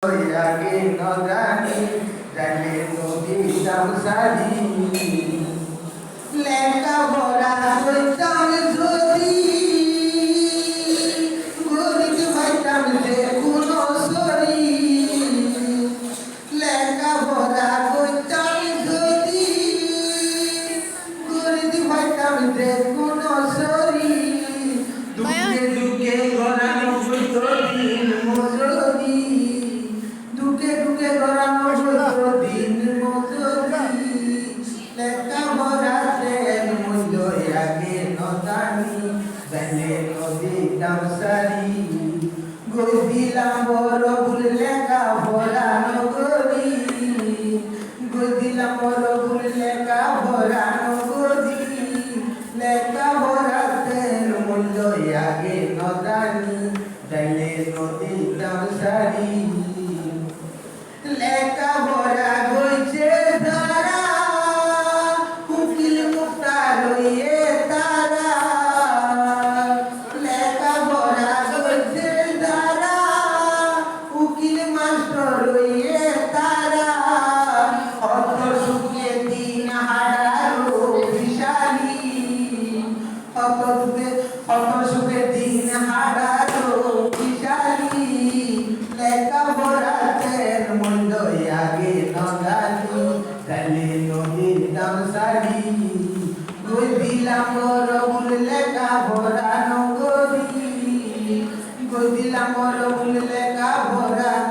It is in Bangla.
আগে নজানি জানে নদী তামসারি লেখা ভরা হইতাম যদি গরিব হইতাম যে কোনো সরি লেখা ভরা হইতাম যদি গরিব হইতাম যে কোনো সরি দুঃখে দুঃখে গড়ানো হইতো দিন মজুরি দুঃখে দুঃখে গড়ানো হইতো দিন মজুরি লেখা ভরাতে মূল্য আগে নজানি জানে নদী তামসারি গই দিলাম বড় ভুল লেখা ভরানো গরি গই দিলাম বড় ভুল লেখা ভরানো গরি লেখা ভরাতে মূল্য আগে নজানি জানে নদী তামসারি লেখা ভরা গইছে ধারা উকিল মুক্তা লইয়ে তারা লেখা ভরা গইছে ধারা উকিল মাস্টার লইয়ে তারা অত সুখে দিন হারারো বিশালী অত সুখে দিন হারারো বিশালী লেখা ভরাতে মূল্য আগে নজানি জানে নদীর তামসারি গই দিলাম বড় ভুল লেখা ভরানো গরি গই দিলাম বড় ভুল লেখা ভরানো